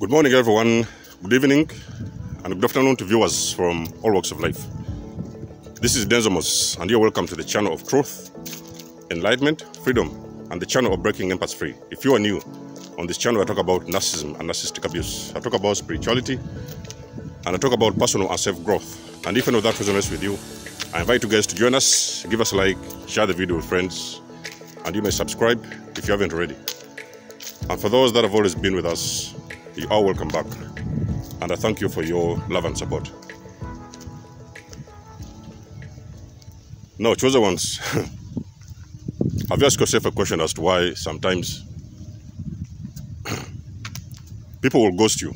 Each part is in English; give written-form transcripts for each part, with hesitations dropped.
Good morning, everyone. Good evening, and good afternoon to viewers from all walks of life. This is Denzomos, and you're welcome to the channel of truth, enlightenment, freedom, and the channel of breaking empaths free. If you are new on this channel, I talk about narcissism and narcissistic abuse. I talk about spirituality, and I talk about personal and self-growth. And if any of that resonates with you, I invite you guys to join us, give us a like, share the video with friends, and you may subscribe if you haven't already. And for those that have always been with us, you are welcome back, and I thank you for your love and support. Now, chosen ones, have you asked yourself a question as to why sometimes people will ghost you?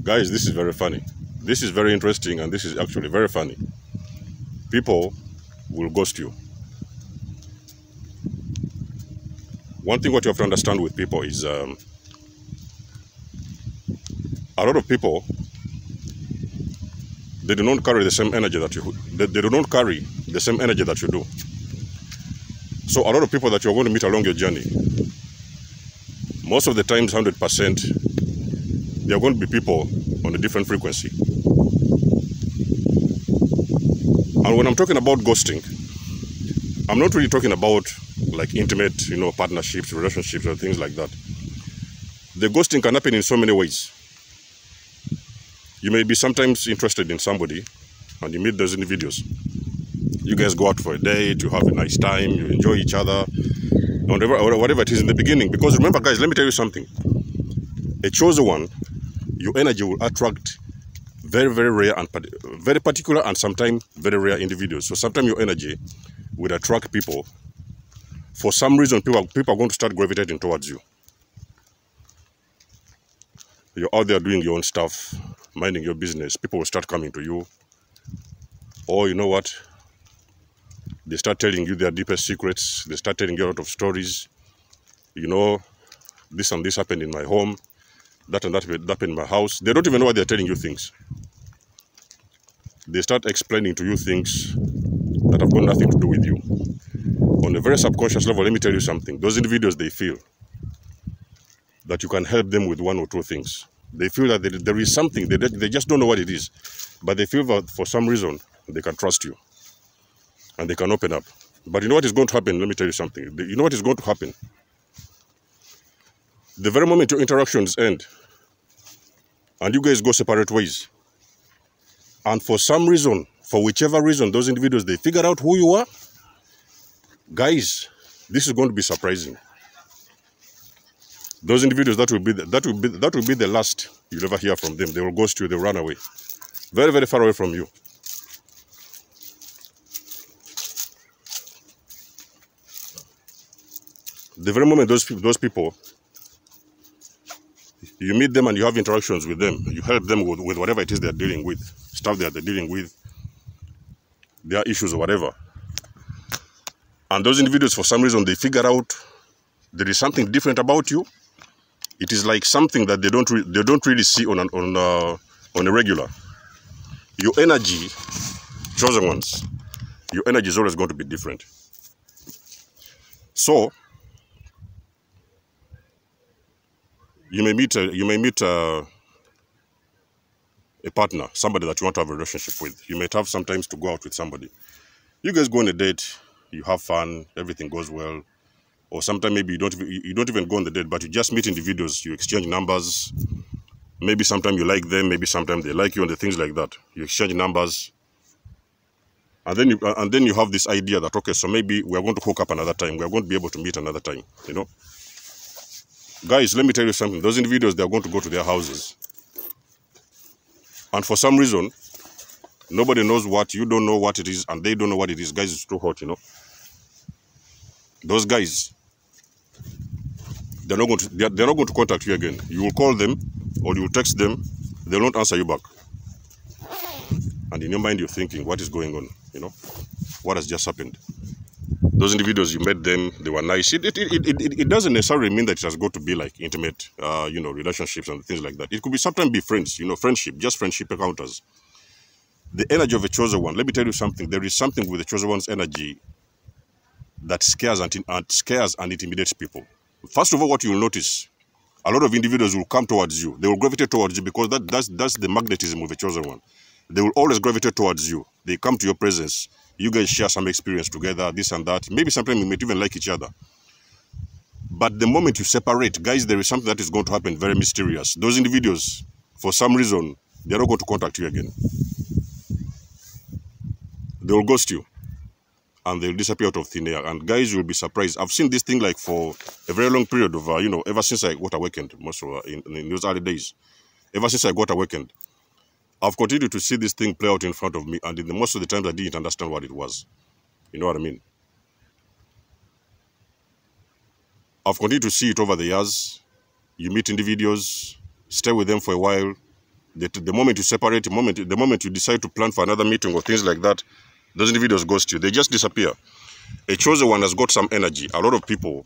Guys, this is very funny. This is very interesting, and this is actually very funny. People will ghost you. One thing what you have to understand with people is a lot of people, they do not carry the same energy that you they do not carry the same energy that you do. So a lot of people that you're going to meet along your journey, most of the times 100%, they are going to be people on a different frequency. And when I'm talking about ghosting, I'm not really talking about like intimate, partnerships, relationships, or things like that. The ghosting can happen in so many ways. You may be sometimes interested in somebody and you meet those individuals. You guys go out for a date, you have a nice time, you enjoy each other, whatever it is in the beginning. Because remember, guys, let me tell you something. A chosen one, your energy will attract very, very rare and very particular and sometimes very rare individuals. So sometimes your energy will attract people. For some reason, people are going to start gravitating towards you. You're out there doing your own stuff, minding your business. People will start coming to you. Or you know what? They start telling you their deepest secrets. They start telling you a lot of stories. This and this happened in my home. That and that happened in my house. They don't even know why they're telling you things. They start explaining to you things that have got nothing to do with you. On a very subconscious level, let me tell you something. Those individuals, they feel that you can help them with one or two things. They feel that there is something, they just don't know what it is. But they feel that for some reason, they can trust you. And they can open up. But you know what is going to happen? Let me tell you something. You know what is going to happen? The very moment your interactions end, and you guys go separate ways, and for some reason, for whichever reason, those individuals, they figure out who you are, guys, this is going to be surprising. Those individuals, that will be the last you'll ever hear from them. They will ghost you. They will run away, very, very far away from you. The very moment those people, you meet them and you have interactions with them, you help them with whatever it is they're dealing with, stuff that they're dealing with, their issues or whatever. And those individuals, for some reason, they figure out there is something different about you. It is like something that they don't really see on a regular. Your energy, chosen ones, your energy is always going to be different. So you may meet a partner, somebody that you want to have a relationship with. You might have sometimes to go out with somebody. You guys go on a date, you have fun, everything goes well. Or sometimes maybe you don't even go on the date, but you just meet individuals, you exchange numbers. Maybe sometimes you like them, maybe sometimes they like you, and the things like that. You exchange numbers. And then you have this idea that, okay, so maybe we are going to hook up another time. We are going to be able to meet another time, Guys, let me tell you something. Those individuals, they are going to go to their houses. And for some reason, nobody knows what, you don't know what it is, and they don't know what it is. Guys, it's too hot, Those guys, they're not going to contact you again. You will call them or you will text them. They will not answer you back. And in your mind, you're thinking, what is going on? What has just happened? Those individuals, you met them, they were nice. It doesn't necessarily mean that it has got to be like intimate, relationships and things like that. It could be sometimes be friends, friendship, just friendship encounters. The energy of a chosen one, let me tell you something. There is something with the chosen one's energy that scares and intimidates people. First of all, what you will notice, a lot of individuals will come towards you. They will gravitate towards you because that's the magnetism of the chosen one. They will always gravitate towards you. They come to your presence. You guys share some experience together, this and that. Maybe sometimes you might even like each other. But the moment you separate, guys, there is something that is going to happen very mysterious. Those individuals, for some reason, they're not going to contact you again. They will ghost you. And they'll disappear out of thin air. And guys, you'll be surprised. I've seen this thing like for a very long period of, ever since I got awakened, most of in those early days. Ever since I got awakened, I've continued to see this thing play out in front of me. And in most of the times, I didn't understand what it was. You know what I mean? I've continued to see it over the years. You meet individuals, stay with them for a while. The moment you separate, the moment you decide to plan for another meeting or things like that, those individuals ghost you. They just disappear. A chosen one has got some energy. A lot of people,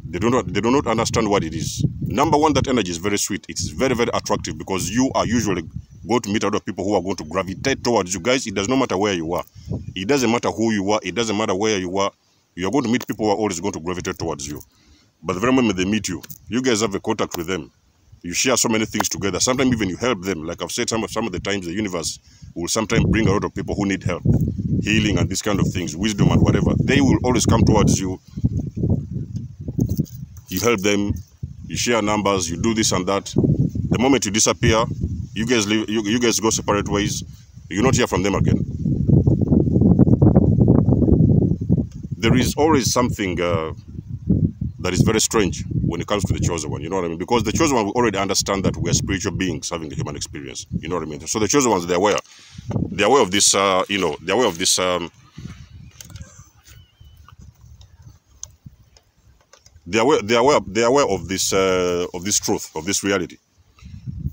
they do not understand what it is. Number one, that energy is very sweet. It's very, very attractive because you are usually going to meet other people who are going to gravitate towards you. Guys, it does not matter where you are. It doesn't matter who you are. It doesn't matter where you are. You are going to meet people who are always going to gravitate towards you. But the very moment they meet you, you guys have a contact with them. You share so many things together. Sometimes even you help them. Like I've said, some of the times the universe will sometimes bring a lot of people who need help. Healing and these kind of things, wisdom and whatever. They will always come towards you. You help them. You share numbers. You do this and that. The moment you disappear, you guys leave. You guys go separate ways. You not hear from them again. There is always something that is very strange when it comes to the chosen one. You know what I mean? Because the chosen one will already understand that we are spiritual beings having a human experience. You know what I mean? So the chosen ones, they're aware. They're aware of this. They're aware of this. They're aware of this truth, of this reality.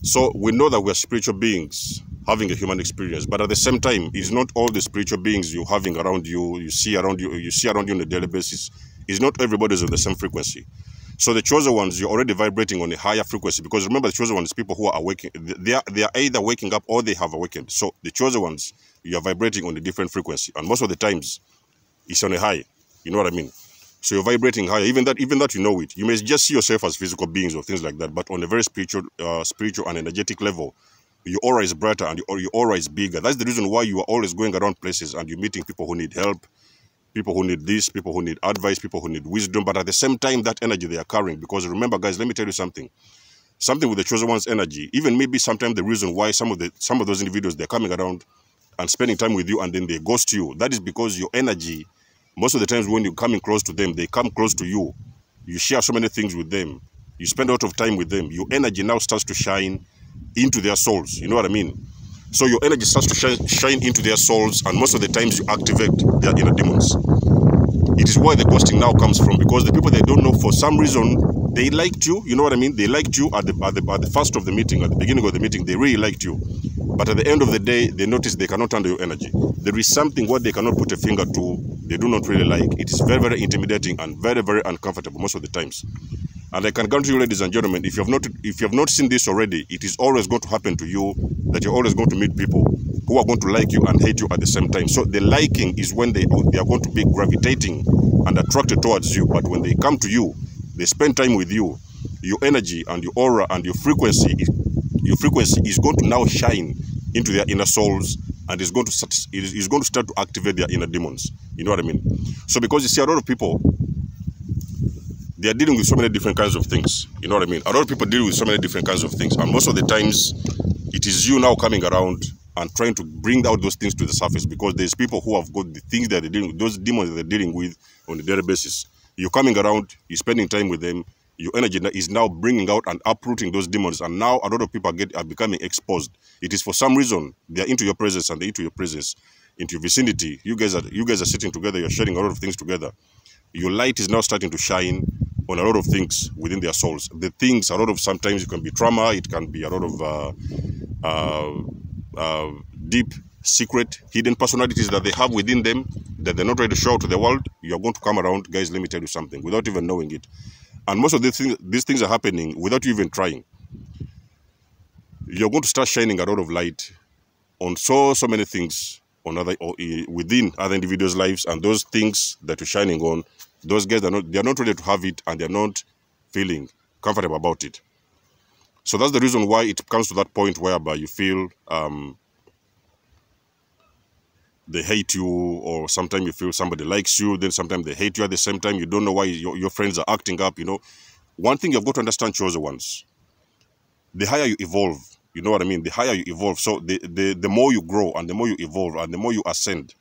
So we know that we are spiritual beings having a human experience, but at the same time, it's not all the spiritual beings you're having around you, you see around you on a daily basis. It's not everybody's on the same frequency. So the chosen ones, you're already vibrating on a higher frequency, because remember, the chosen ones, people who are awakening, they are either waking up or they have awakened. So the chosen ones, you are vibrating on a different frequency, and most of the times, it's on a high. You know what I mean? So you're vibrating higher. Even that you know it. You may just see yourself as physical beings or things like that, but on a very spiritual and energetic level, your aura is brighter and your aura is bigger. That's the reason why you are always going around places and you're meeting people who need help, people who need this, people who need advice, people who need wisdom. But at the same time, that energy they are carrying. Because remember, guys, let me tell you something. Something with the chosen one's energy. Even maybe sometimes the reason why some of those individuals, they're coming around and spending time with you and then they ghost you. That is because your energy, most of the times when you're coming close to them, they come close to you. You share so many things with them. You spend a lot of time with them. Your energy now starts to shine into their souls. You know what I mean? So your energy starts to shine into their souls, and most of the times you activate their inner demons. It is why the ghosting now comes from, because the people they don't know, for some reason, they liked you. You know what I mean? They liked you at the first of the meeting, at the beginning of the meeting, they really liked you. But at the end of the day, they notice they cannot handle your energy. There is something what they cannot put a finger to, they do not really like. It is very, very intimidating and very, very uncomfortable most of the times. And I can guarantee you, ladies and gentlemen, if you have not seen this already, it is always going to happen to you, that you're always going to meet people who are going to like you and hate you at the same time. So the liking is when they are going to be gravitating and attracted towards you. But when they come to you, they spend time with you, your energy and your aura and your frequency is going to now shine into their inner souls, and is going to start to activate their inner demons. You know what I mean? So because you see, a lot of people, they are dealing with so many different kinds of things. You know what I mean? A lot of people deal with so many different kinds of things. And most of the times, it is you now coming around and trying to bring out those things to the surface, because there's people who have got the things that they're dealing with, those demons that they're dealing with on a daily basis. You're coming around, you're spending time with them, your energy is now bringing out and uprooting those demons. And now a lot of people are becoming exposed. It is for some reason, they're into your presence, and they're into your presence, into your vicinity. You guys are sitting together, you're sharing a lot of things together. Your light is now starting to shine on a lot of things within their souls. The things, sometimes it can be trauma, it can be a lot of deep, secret, hidden personalities that they have within them that they're not ready to show to the world. You're going to come around, guys, let me tell you something, without even knowing it. And most of these things are happening without you even trying. You're going to start shining a lot of light on so many things within other individuals' lives, and those things that you're shining on, those guys they're not ready to have it, and they're not feeling comfortable about it. So that's the reason why it comes to that point whereby you feel they hate you, or sometimes you feel somebody likes you, then sometimes they hate you at the same time. You don't know why your friends are acting up, you know. One thing you've got to understand, chosen ones, the higher you evolve, you know what I mean? The higher you evolve. So the more you grow and the more you evolve and the more you ascend,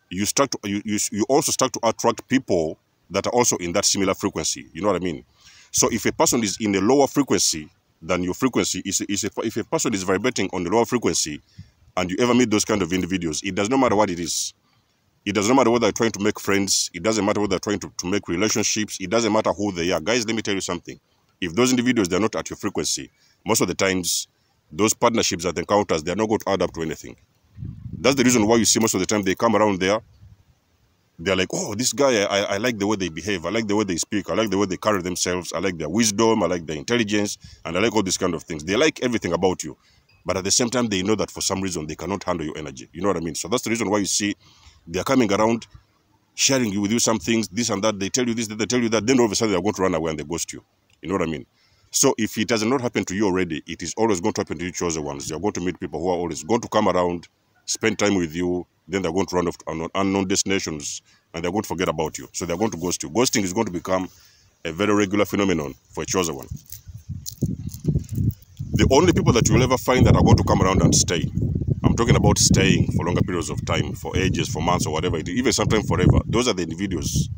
you start to you also start to attract people that are also in that similar frequency. You know what I mean? So if a person is in a lower frequency than your frequency, if a person is vibrating on the lower frequency, and you ever meet those kind of individuals, it does not matter what it is. It doesn't matter whether they're trying to make friends. It doesn't matter whether they're trying to make relationships. It doesn't matter who they are. Guys, let me tell you something. If those individuals, they're not at your frequency, most of the times, those partnerships that encounters, they're not going to add up to anything. That's the reason why you see most of the time they come around there. They're like, oh, this guy, I like the way they behave. I like the way they speak. I like the way they carry themselves. I like their wisdom. I like their intelligence. And I like all these kind of things. They like everything about you. But at the same time, they know that for some reason, they cannot handle your energy. You know what I mean? So that's the reason why you see they're coming around, sharing with you some things, this and that. They tell you this, they tell you that. Then all of a sudden, they're going to run away and they ghost you. You know what I mean? So if it has not happened to you already, it is always going to happen to you chosen ones. You're going to meet people who are always going to come around, spend time with you. Then they're going to run off to unknown destinations and they're going to forget about you. So they're going to ghost you. Ghosting is going to become a very regular phenomenon for a chosen one. The only people that you'll ever find that are going to come around and stay, I'm talking about staying for longer periods of time, for ages, for months, or whatever, even sometimes forever. Those are the individuals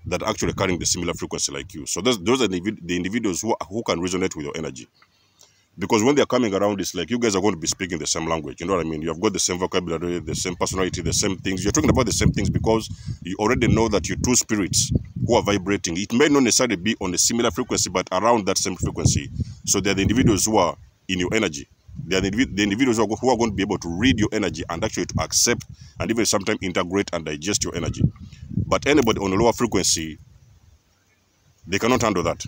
that are actually carrying the similar frequency like you. So those are the individuals who can resonate with your energy. Because when they're coming around, it's like you guys are going to be speaking the same language. You know what I mean? You have got the same vocabulary, the same personality, the same things. You're talking about the same things because you already know that you're two spirits who are vibrating. It may not necessarily be on a similar frequency, but around that same frequency. So they're the individuals who are in your energy. They are the individuals who are going to be able to read your energy and actually to accept and even sometimes integrate and digest your energy. But anybody on a lower frequency, they cannot handle that.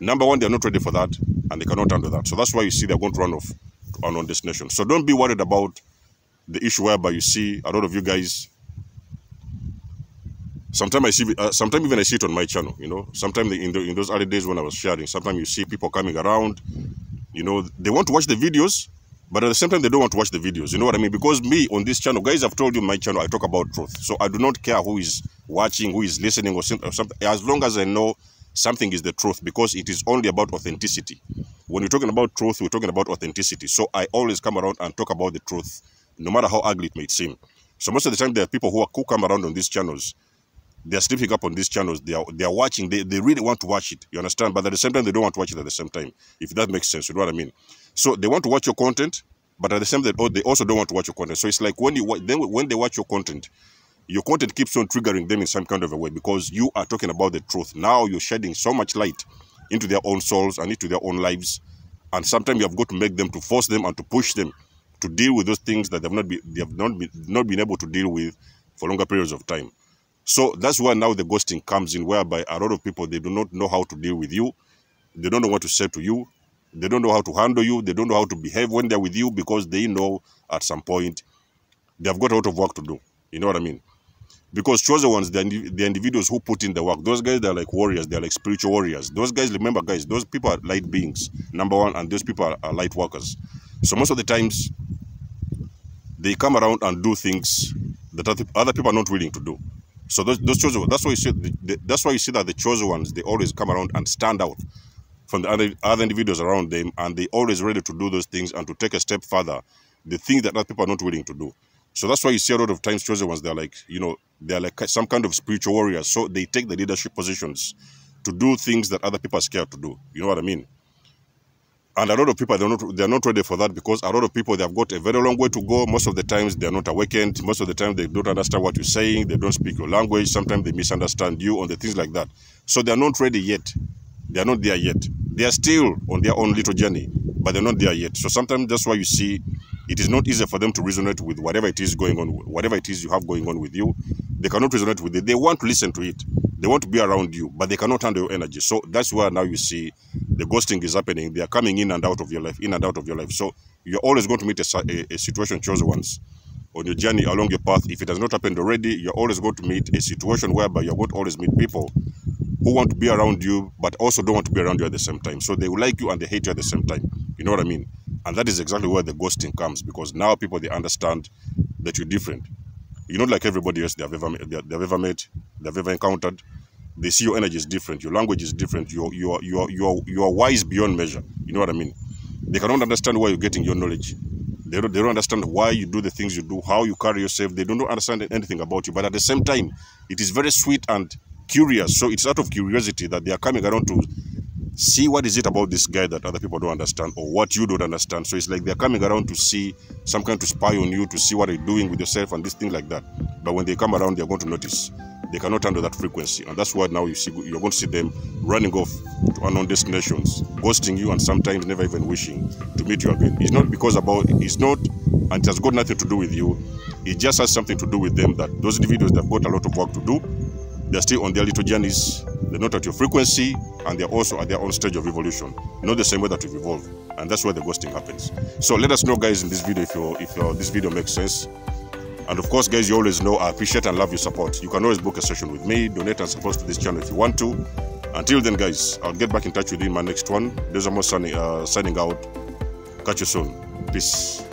Number one, they're not ready for that, and they cannot handle that. So that's why you see they're going to run off to unknown destination. So don't be worried about the issue whereby you see a lot of you guys. Sometimes even I see it on my channel. You know, sometimes in those early days when I was sharing, sometimes you see people coming around. You know, they want to watch the videos, but at the same time they don't want to watch the videos. You know what I mean? Because me on this channel, guys, I've told you my channel, I talk about truth. So I do not care who is watching, who is listening, or something. As long as I know something is the truth, because it is only about authenticity. When you're talking about truth, we're talking about authenticity. So I always come around and talk about the truth, no matter how ugly it may seem. So most of the time, there are people who come around on these channels. They're sleeping up on these channels. They are watching. They really want to watch it. You understand? But at the same time, they don't want to watch it at the same time. If that makes sense, you know what I mean? So they want to watch your content, but at the same time, they also don't want to watch your content. So it's like when they watch your content keeps on triggering them in some kind of a way, because you are talking about the truth. Now you're shedding so much light into their own souls and into their own lives, and sometimes you have got to make them, to force them and to push them to deal with those things that they have not been able to deal with for longer periods of time. So that's why now the ghosting comes in, whereby a lot of people, they do not know how to deal with you. They don't know what to say to you. They don't know how to handle you. They don't know how to behave when they're with you, because they know at some point they have got a lot of work to do. You know what I mean? Because chosen ones, they're individuals who put in the work. Those guys, they're like warriors. They're like spiritual warriors. Those guys, remember, guys, those people are light beings, number one, and those people are light workers. So most of the times, they come around and do things that other people are not willing to do. So those chosen ones, that's why you see that the chosen ones, they always come around and stand out from the other individuals around them, and they always ready to do those things and to take a step further, the things that other people are not willing to do. So that's why you see a lot of times chosen ones, they're like, you know, they're like some kind of spiritual warriors. So they take the leadership positions to do things that other people are scared to do. You know what I mean? And a lot of people, they're not ready for that, because a lot of people, they have got a very long way to go. Most of the times, they're not awakened. Most of the time, they don't understand what you're saying. They don't speak your language. Sometimes they misunderstand you on the things like that. So they're not ready yet. They're not there yet. They are still on their own little journey, but they're not there yet. So sometimes that's why you see it is not easy for them to resonate with whatever it is going on, whatever it is you have going on with you. They cannot resonate with it. They want to listen to it. They want to be around you, but they cannot handle your energy. So that's why now you see the ghosting is happening. They are coming in and out of your life, in and out of your life. So you're always going to meet a situation, chosen ones, on your journey along your path. If it has not happened already, you're always going to meet a situation whereby you're going to always meet people who want to be around you, but also don't want to be around you at the same time. So they will like you and they hate you at the same time. You know what I mean? And that is exactly where the ghosting comes, because now people, they understand that you're different. You're not like everybody else they've ever met, they've ever encountered. They see your energy is different, your language is different, you are wise beyond measure. You know what I mean? They cannot understand where you're getting your knowledge. They don't understand why you do the things you do, how you carry yourself. They don't understand anything about you. But at the same time, it is very sweet and curious. So it's out of curiosity that they are coming around to see what is it about this guy that other people don't understand, or what you don't understand. So it's like they're coming around to see some kind, to spy on you, to see what you're doing with yourself and this thing like that. But when they come around, they're going to notice. They cannot handle that frequency, and that's why now you're going to see them running off to unknown destinations, ghosting you, and sometimes never even wishing to meet you again. It's not and it has got nothing to do with you. It just has something to do with them, that those individuals, they've got a lot of work to do. They're still on their little journeys. They're not at your frequency, and they're also at their own stage of evolution, not the same way that we've evolved. And that's where the ghosting happens. So let us know, guys, in this video if this video makes sense. And of course, guys, you always know I appreciate and love your support. You can always book a session with me, donate and support to this channel if you want to. Until then, guys, I'll get back in touch with you in my next one. There's more signing out. Catch you soon. Peace.